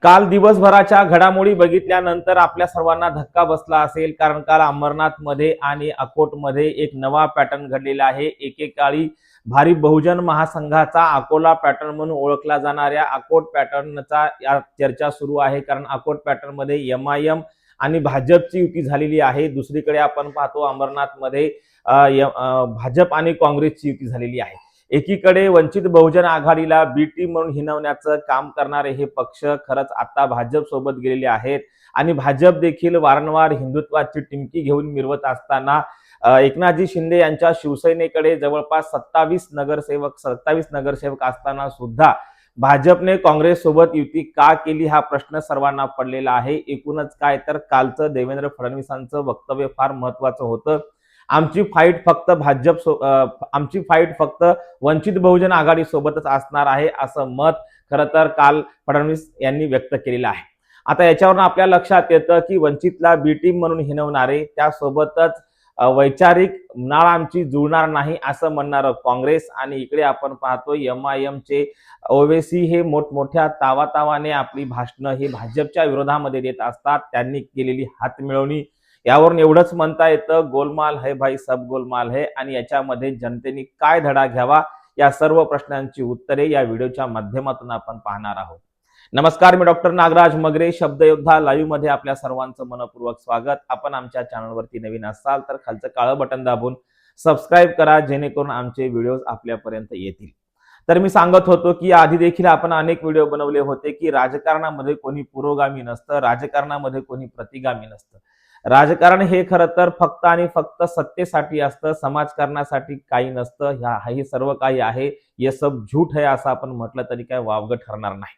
काल दिवसभराच्या घडामोडी बघितल्यानंतर आपल्या सर्वांना धक्का बसला असेल, कारण काल अंबरनाथमध्ये आणि अकोटमध्ये एक नवा पॅटर्न घडलेला आहे। एकेकाळी भारी बहुजन महासंघाचा अकोला पॅटर्न म्हणून ओळखला जाणाऱ्या अकोट पॅटर्नचा या चर्चा सुरू आहे, कारण अकोट पॅटर्नमध्ये एमआयएम आणि भाजपची युती झालेली आहे। दुसरीकडे आपण पाहतो अंबरनाथमध्ये भाजप आणि काँग्रेसची युती झालेली आहे। एकीकडे वंचित बहुजन आघाडीला बी टीम म्हणून हिणवण्याचं काम करणारे हे पक्ष खरंच आता भाजप सोबत गेलेले आहेत आणि भाजप देखील वारंवार हिंदुत्वाची टिमकी घेऊन मिरवत असताना एकनाथजी शिंदे यांच्या शिवसेनेकडे जवळपास 27 नगरसेवक असताना सुद्धा भाजपने काँग्रेस सोबत युती का केली हा प्रश्न सर्वांना पडलेला आहे। एकूणच काय तर कालचं देवेंद्र फडणवीसांचं वक्तव्य फार महत्त्वाचं होतं। आमची फाईट फक्त वंचित बहुजन आघाडी सोबतच असणार आहे असं मत खरं तर काल फडणवीस यांनी व्यक्त केलेलं आहे। आता याच्यावरून आपल्या लक्षात येतं की वंचितला बी टीम म्हणून हिणवणारे, त्यासोबतच वैचारिक नाळ आमची जुळणार नाही असं म्हणणारं काँग्रेस, आणि इकडे आपण पाहतो एमआयएमचे ओवेसी हे मोठमोठ्या तावातावाने आपली भाषणं ही भाजपच्या विरोधामध्ये देत असतात। त्यांनी केलेली हातमिळवणी यावरून एवढंच म्हणता येतं, गोलमाल है भाई, सब गोलमाल है। आणि याच्यामध्ये जनतेने काय धडा घ्यावा या सर्व प्रश्नांची उत्तरे या व्हिडिओच्या माध्यमातून आपण पाहणार आहोत। नमस्कार, मी डॉक्टर नागराज मगरे, शब्दयोद्धा लाईव्ह मध्ये आपल्या सर्वांचं मनपूर्वक स्वागत। आपण आमच्या चॅनलवरती नवीन असाल तर खालचं काळं बटन दाबून सबस्क्राईब करा, जेणेकरून आमचे व्हिडिओज आपल्यापर्यंत येतील। तर मी सांगत होतो की आधी देखील आपण अनेक व्हिडिओ बनवले होते की राजकारणामध्ये कोणी पुरोगामी नसतं, राजकारणामध्ये कोणी प्रतिगामी नसतं। राजकारण हे खरं तर फक्त आणि फक्त सत्तेसाठी असतं, समाजकारणासाठी काही नसतं। हे सर्व काही आहे, ये सब झूठ है असं आपण म्हटलं तरी काय वावगं ठरणार नाही।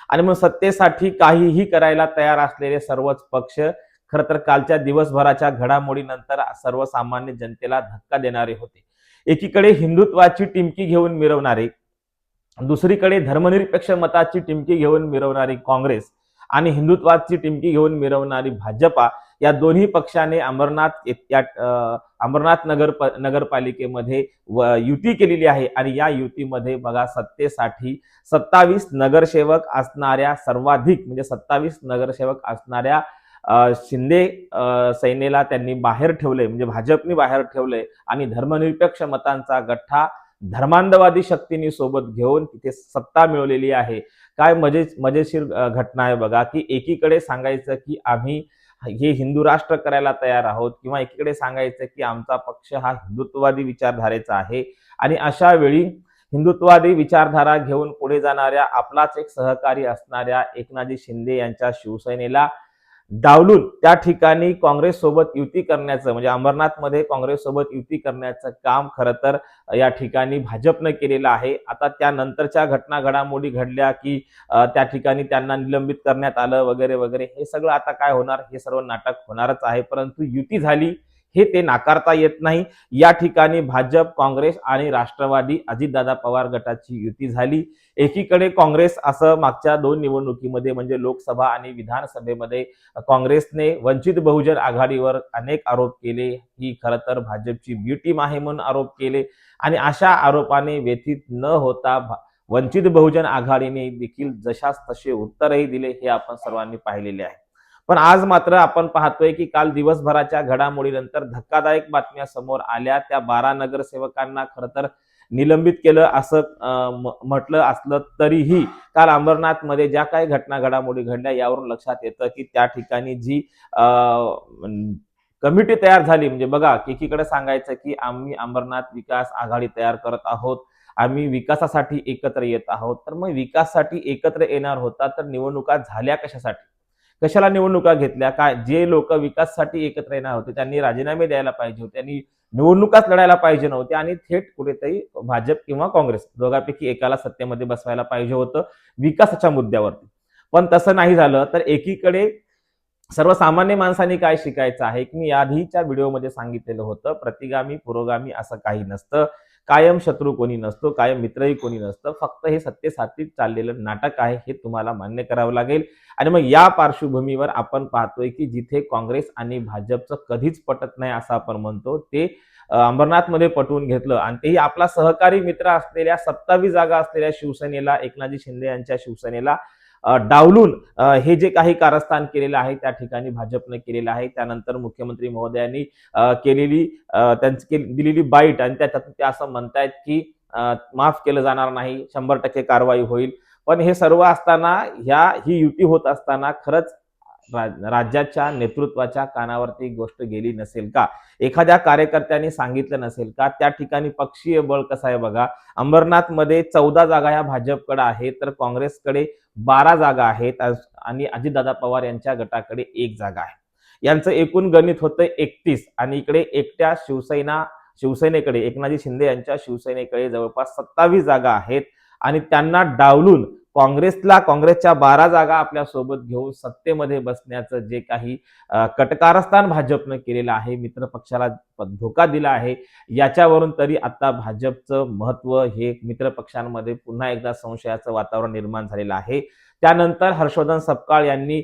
आणि मग सत्तेसाठी काहीही करायला तयार असलेले सर्वच पक्ष खरं तर कालच्या दिवसभराच्या घडामोडीनंतर सर्वसामान्य जनतेला धक्का देणारे होते। एकीकडे हिंदुत्वाची टिमकी घेऊन मिरवणारे, दुसरीकडे धर्मनिरपेक्ष मताची टिमकी घेऊन मिरवणारी काँग्रेस आणि हिंदुत्वाची टिमकी घेऊन मिरवणारी भाजपा, या दोन्ही पक्षाने अंबरनाथ नगरपालिकेमध्ये युती केलेली आहे। आणि या युतीमध्ये बघा, सत्तेसाठी 27 नगरसेवक असणाऱ्या, सर्वाधिक म्हणजे 27 नगरसेवक असणाऱ्या शिंदे सेनेला त्यांनी बाहेर ठेवले, म्हणजे भाजपने बाहेर ठेवले आणि धर्मनिरपेक्ष मतांचा गठ्ठा धर्मांधवादी शक्तींनी सोबत घेऊन तिथे सत्ता मिळवलेली आहे। काय मजेशीर घटना आहे बघा, की एकीकडे सांगायचं की आम्ही हे हिंदू राष्ट्र करायला तयार आहोत, किंवा एकीकडे सांगायचं की आमचा पक्ष हा हिंदुत्ववादी विचारधारेचा आहे, आणि अशा वेळी हिंदुत्ववादी विचारधारा घेऊन पुढे जाणाऱ्या आपलाच एक सहकारी असणाऱ्या एकनाथजी शिंदे यांच्या शिवसेनेला डावलून त्या ठिकाणी काँग्रेस सोबत युती करण्याचं, म्हणजे अंबरनाथमध्ये काँग्रेस सोबत युती करण्याचं काम खरं तर या ठिकाणी भाजपनं केलेलं आहे। आता त्यानंतरच्या घडामोडी घडल्या की त्या ठिकाणी त्यांना निलंबित करण्यात आलं वगैरे वगैरे, हे सगळं आता काय होणार, हे सर्व नाटक होणारच आहे। परंतु युती झाली हे ते नाकारता येत नाही। या ठिकाणी भाजप, काँग्रेस आणि राष्ट्रवादी अजितदादा पवार गटाची युती झाली। एकीकडे काँग्रेस असं मागच्या 2 निवडणुकीमध्ये, म्हणजे लोकसभा आणि विधानसभेमध्ये काँग्रेसने वंचित बहुजन आघाडीवर अनेक आरोप केले, ही खरं तर भाजपची बी टीम आहे म्हणून आरोप केले, आणि अशा आरोपाने व्यथित न होता वंचित बहुजन आघाडीने देखील जशास तसे उत्तरही दिले, हे आपण सर्वांनी पाहिलेले आहे। पण आज मात्र आपण पाहतोय की काल दिवसभराच्या घडामोडीनंतर धक्कादायक बातम्या समोर आल्या। त्या 12 नगरसेवकांना खरं तर निलंबित केलं असं म्हटलं असलं तरीही काल अंबरनाथमध्ये ज्या काही घडामोडी घडल्या यावरून लक्षात येतं की त्या ठिकाणी जी कमिटी तयार झाली, म्हणजे बघा, एकीकडे सांगायचं की आम्ही अंबरनाथ विकास आघाडी तयार करत आहोत, आम्ही विकासासाठी एकत्र येत आहोत। तर मग विकासासाठी एकत्र येणार होता तर निवडणुका झाल्या कशासाठी? कशाला निवडणुका घेतल्या? काय जे लोक विकासासाठी एकत्र येणार होते त्यांनी राजीनामे द्यायला पाहिजे होते, त्यांनी निवडणुकाच लढायला पाहिजे नव्हते, आणि थेट कुठेतरी भाजप किंवा काँग्रेस दोघांपैकी एकाला सत्तेमध्ये बसवायला पाहिजे होतं विकासाच्या मुद्द्यावरती। पण तसं नाही झालं। तर एकीकडे सर्वसामान्य माणसांनी काय शिकायचं आहे, की मी आधीच्या व्हिडिओमध्ये सांगितलेलं होतं, प्रतिगामी पुरोगामी असं काही नसतं, कायम शत्रू कोणी नसतो, कायम मित्रही कोणी नसतं, फक्त हे सत्तेसाठी चाललेलं नाटक आहे, हे तुम्हाला मान्य करावं लागेल। आणि मग या पार्श्वभूमीवर आपण पाहतोय की जिथे काँग्रेस आणि भाजपचं कधीच पटत नाही असं आपण म्हणतो, ते अंबरनाथमध्ये पटवून घेतलं, आणि तेही आपला सहकारी मित्र असलेल्या 27 जागा असलेल्या शिवसेनेला, एकनाथजी शिंदे यांच्या शिवसेनेला डावलून हे जे काही कारस्थान केलेलं आहे त्या ठिकाणी भाजपने केलेलं आहे. त्यानंतर मुख्यमंत्री महोदयांनी केलेली त्यांची दिलेली बाईट आणि त्याच्यातून ते असं म्हणतायत की माफ केलं जाणार नाही, 100% कारवाई होईल. पण हे सर्व असताना ही युती होत असताना खरंच राज्याच्या नेतृत्वाच्या कानावरती गोष्ट गेली नसेल का? एखाद्या कार्यकर्त्यांनी सांगितलं नसेल का? त्या ठिकाणी पक्षीय बळ कसं आहे बघा. अंबरनाथमध्ये 14 जागा ह्या भाजपकडे आहेत, तर काँग्रेसकडे 12 जागा आहेत आणि अजितदादा पवार यांच्या गटाकडे 1 जागा आहे. यांचं एकूण गणित होतं 31 आणि इकडे एकट्या शिवसेनेकडे एकनाथजी शिंदे यांच्या शिवसेनेकडे जवळपास 27 जागा आहेत आणि त्यांना डावलून काँग्रेसच्या 12 जागा आपल्या सोबत घेऊन सत्तेमध्ये बसण्याचं जे काही कटकारस्थान भाजपनं केलेलं आहे, मित्र पक्षाला धोका दिला आहे, याच्यावरून तरी आता भाजपचं महत्व हे मित्र पक्षांमध्ये पुन्हा एकदा संशयाचं वातावरण निर्माण झालेलं आहे. त्यानंतर हर्षवर्धन सपकाळ यांनी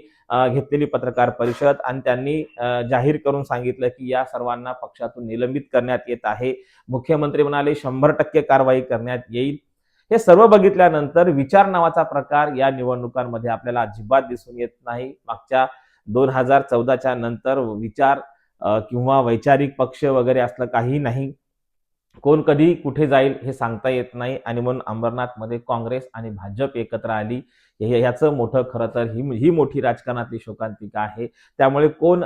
घेतलेली पत्रकार परिषद आणि त्यांनी जाहीर करून सांगितलं की या सर्वांना पक्षातून निलंबित करण्यात येत आहे. मुख्यमंत्री म्हणाले 100% कारवाई करण्यात येईल. हे सर्व बघितल्यानंतर विचार नावाचा प्रकार या निवडणुकांमध्ये आपल्याला अजिबात दिसून येत नाही. मागच्या 2014च्या नंतर विचार किंवा वैचारिक पक्ष वगैरे असलं काही नाही. कोण कधी कुठे जाईल हे सांगता येत नाही आणि म्हणून अंबरनाथमध्ये काँग्रेस आणि भाजप एकत्र आली. ह्याचं मोठं खरं तर ही मोठी राजकारणातली शोकांतिका आहे. त्यामुळे कोण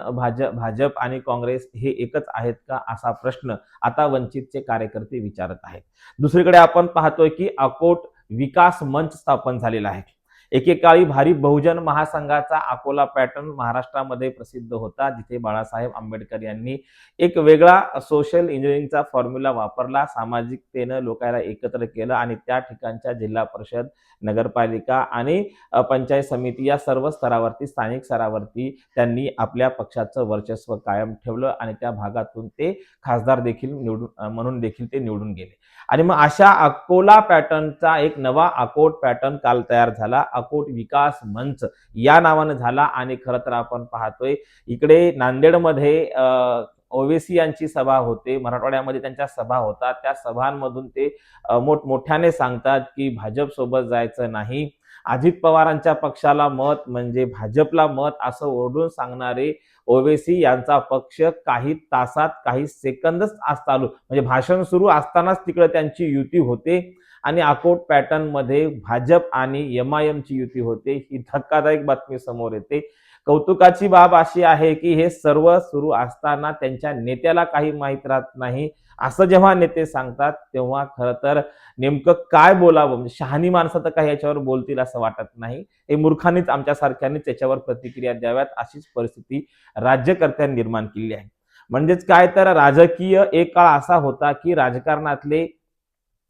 भाजप आणि काँग्रेस हे एकच आहेत का असा प्रश्न आता वंचितचे कार्यकर्ते विचारत आहेत. दुसरीकडे आपण पाहतोय की अकोट विकास मंच स्थापन झालेला आहे. एकेकाळी भारी बहुजन महासंघाचा अकोला पॅटर्न महाराष्ट्रामध्ये प्रसिद्ध होता, जिथे बाळासाहेब आंबेडकर यांनी एक वेगळा सोशल इंजिनिअरिंगचा फॉर्म्युला वापरला, सामाजिकतेनं लोकांना एकत्र केलं आणि त्या ठिकाणच्या जिल्हा परिषद, नगरपालिका आणि पंचायत समिती या सर्व स्तरावरती, स्थानिक स्तरावरती त्यांनी आपल्या पक्षाचं वर्चस्व कायम ठेवलं आणि त्या भागातून ते खासदार देखील म्हणून देखील ते निवडून गेले. आणि मग अशा अकोला पॅटर्नचा एक नवा अकोट पॅटर्न काल तयार झाला. अकोट विकास मंच या नावानं झाला आणि खरं तर आपण पाहतोय इकडे नांदेडमध्ये ओवेसी यांची सभा होते, मराठवाड्यामध्ये त्यांच्या सभा होतात. त्या सभांमधून ते मोठमोठ्याने सांगतात की भाजप सोबत जायचं नाही, अजित पवारांच्या पक्षाला मत म्हणजे भाजपला मत असं ओरडून सांगणारे ओवेसी यांचा पक्ष काही तासात, काही सेकंदच चालू म्हणजे भाषण सुरू असतानाच तिकडे त्यांची युती होते आणि अकोट पॅटर्न मध्ये भाजप आणि एमआयएमची युती होते. ही धक्कादायक बातमी समोर येते. कौतुकाची बाब अशी आहे की हे सर्व सुरू असताना त्यांच्या नेत्याला काही माहीत राहत नाही. असं जेव्हा नेते सांगतात तेव्हा खरं तर नेमकं काय बोलावं, म्हणजे शहाणी माणसं तर काही याच्यावर बोलतील असं वाटत नाही. हे मूर्खांनीच आमच्यासारख्यांनीच त्याच्यावर प्रतिक्रिया द्याव्यात अशीच परिस्थिती राज्यकर्त्यांनी निर्माण केली आहे. म्हणजेच काय तर राजकीय एक काळ असा होता की राजकारणातले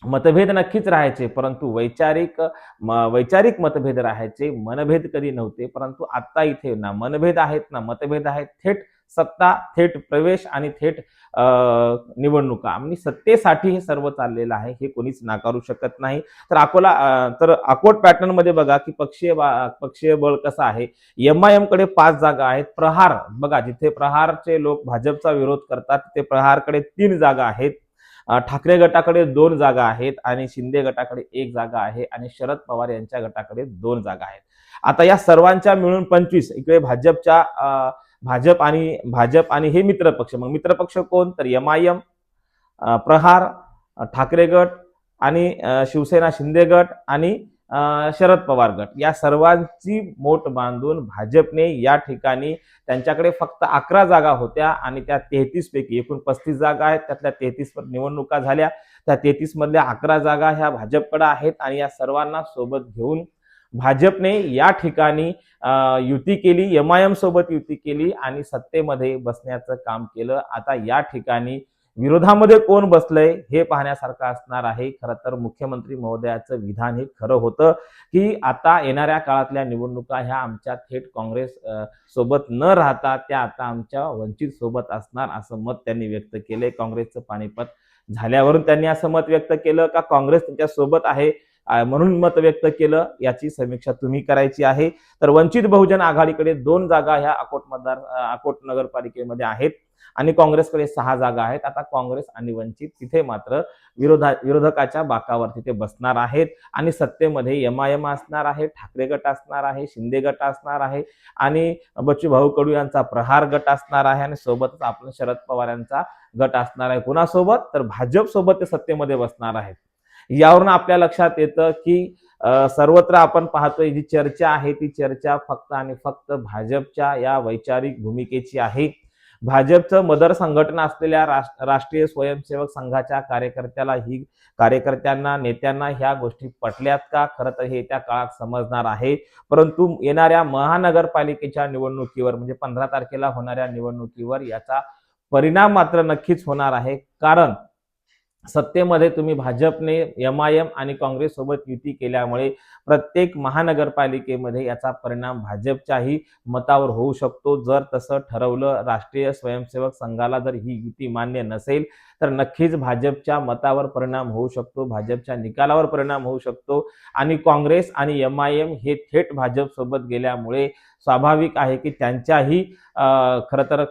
मतभेद नक्कीच राहायचे, परंतु वैचारिक मतभेद राहायचे, मनभेद कधी नव्हते. परंतु आता इथे ना मनभेद आहेत ना मतभेद आहेत, थेट सत्ता, थेट प्रवेश आणि थेट निवडणुका आणि सत्तेसाठी हे सर्व चाललेलं आहे, हे कोणीच नाकारू शकत नाही. तर अकोट पॅटर्न मध्ये बघा की पक्षीय बळ कसं आहे. एमआयएम कडे 5 जागा आहेत. प्रहार बघा, जिथे प्रहारचे लोक भाजपचा विरोध करतात तिथे प्रहारकडे 3 जागा आहेत. ठाकरे गटाकडे 2 जागा आहेत आणि शिंदे गटाकडे 1 जागा आहे आणि शरद पवार यांच्या गटाकडे 2 जागा आहेत. आता या सर्वांच्या मिळून 25 इकडे भाजप आणि हे मित्रपक्ष. मग मित्रपक्ष कोण तर एमआयएम, प्रहार, ठाकरे गट आणि शिवसेना शिंदे गट आणि शरद पवार गट या सर्वांची मोठ बांधून भाजपने या ठिकाणी त्यांच्याकडे फक्त 11 जागा होत्या आणि त्या 33 पैकी एकूण 35 जागा आहेत. त्यातल्या 33 वर निवडणुका झाल्या. त्या 33 मधल्या 11 जागा ह्या भाजपकडे आहेत आणि या सर्वांना सोबत घेऊन भाजपने या ठिकाणी युती केली, एमआयएम सोबत युती केली आणि सत्तेमध्ये बसण्याचं काम केलं. आता या ठिकाणी विरोधामध्ये कोण बसलंय हे पाहण्यासारखं असणार आहे. खरं तर मुख्यमंत्री महोदयाचं विधान हे खरं होतं की आता येणाऱ्या काळातल्या निवडणुका ह्या आमच्या थेट काँग्रेस सोबत न राहता त्या आता आमच्या वंचित सोबत असणार असं मत त्यांनी व्यक्त केलंय. काँग्रेसचं पानिपत झाल्यावरून त्यांनी असं मत व्यक्त केलं का काँग्रेस त्यांच्या सोबत आहे म्हणून मत व्यक्त केलं, याची समीक्षा तुम्ही करायची आहे. तर वंचित बहुजन आघाडीकडे 2 जागा ह्या अकोट नगरपालिकेमध्ये आहेत आणि काँग्रेसकडे 6 जागा आहेत. आता काँग्रेस आणि वंचित तिथे मात्र विरोधकाच्या बाकावर तिथे बसणार आहेत आणि सत्तेमध्ये एमआयएम असणार आहे, ठाकरे गट असणार आहे, शिंदे गट असणार आहे आणि बच्चूभाऊ कडू यांचा प्रहार गट असणार आहे आणि सोबतच आपण शरद पवार यांचा गट असणार आहे. कुणासोबत? तर भाजप सोबत ते सत्तेमध्ये बसणार आहेत. यावरून आपल्या लक्षात येतं की सर्वत्र आपण पाहतोय जी चर्चा आहे ती चर्चा फक्त आणि फक्त भाजपच्या या वैचारिक भूमिकेची आहे. भाजपचं मदर संघटना असलेल्या राष्ट्रीय स्वयंसेवक संघाच्या कार्यकर्त्यांना नेत्यांना ह्या गोष्टी पटल्यात का? खरं तर हे येत्या काळात समजणार आहे. परंतु येणाऱ्या महानगरपालिकेच्या निवडणुकीवर म्हणजे 15 तारखेला होणाऱ्या निवडणुकीवर याचा परिणाम मात्र नक्कीच होणार आहे. कारण सत्तेमध्ये तुम्ही भाजपने एमआयएम आणि काँग्रेस सोबत युती केल्यामुळे प्रत्येक महानगरपालिकेमध्ये याचा परिणाम भाजपच्याही मतावर होऊ शकतो. जर तसं ठरवलं राष्ट्रीय स्वयंसेवक संघाला जर ही युती मान्य नसेल तर नक्कीच भाजपच्या मतावर परिणाम होऊ शकतो, भाजपच्या निकालावर परिणाम होऊ शकतो आणि काँग्रेस आणि एमआयएम हे थेट भाजप सोबत गेल्यामुळे स्वाभाविक आहे की त्यांच्याही खरं तर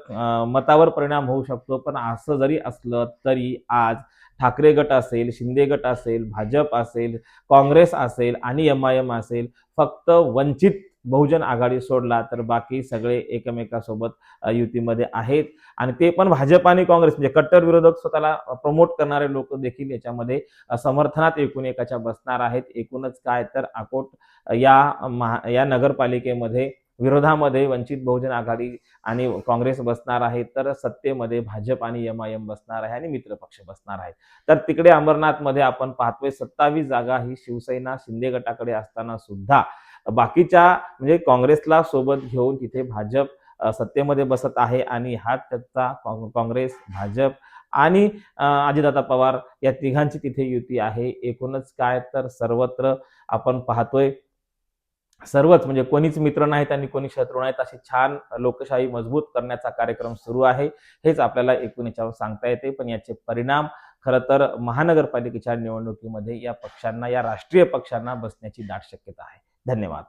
मतावर परिणाम होऊ शकतो. पण असं जरी असलं तरी आज ठाकरे गट असेल, शिंदे गट असेल, भाजप असेल, काँग्रेस असेल आणि एमआयएम असेल, फक्त वंचित बहुजन आघाडी सोडला तर बाकी सगळे एकमेकांसोबत युतीमध्ये आहेत आणि ते पण भाजप आणि काँग्रेस म्हणजे कट्टर विरोधक स्वतःला प्रमोट करणारे लोक देखील याच्यामध्ये समर्थनात एकूण एकाच्या बसणार आहेत. एकूणच काय तर अकोट या नगरपालिकेमध्ये विरोधामध्ये वंचित बहुजन आघाडी आणि काँग्रेस बसणार आहे, तर सत्तेमध्ये भाजप आणि एमआयएम बसणार आहे आणि मित्रपक्ष बसणार आहे. तर तिकडे अमरनाथमध्ये आपण पाहतोय 27 जागा ही शिवसेना शिंदे गटाकडे असताना सुद्धा बाकीच्या म्हणजे काँग्रेसला सोबत घेऊन तिथे भाजप सत्तेमध्ये बसत आहे आणि हा त्याचा काँग्रेस, भाजप आणि अजितदादा पवार या तिघांची तिथे युती आहे. एकूणच काय तर सर्वत्र आपण पाहतोय सर्वच म्हणजे कोणीच मित्र नाहीत आणि कोणी शत्रू नाहीत अशी छान लोकशाही मजबूत करण्याचा कार्यक्रम सुरू आहे. हेच आपल्याला एकूण याच्यावर सांगता येते. पण याचे परिणाम खरं तर महानगरपालिकेच्या निवडणुकीमध्ये या पक्षांना, या राष्ट्रीय पक्षांना बसण्याची दाट शक्यता आहे. धन्यवाद.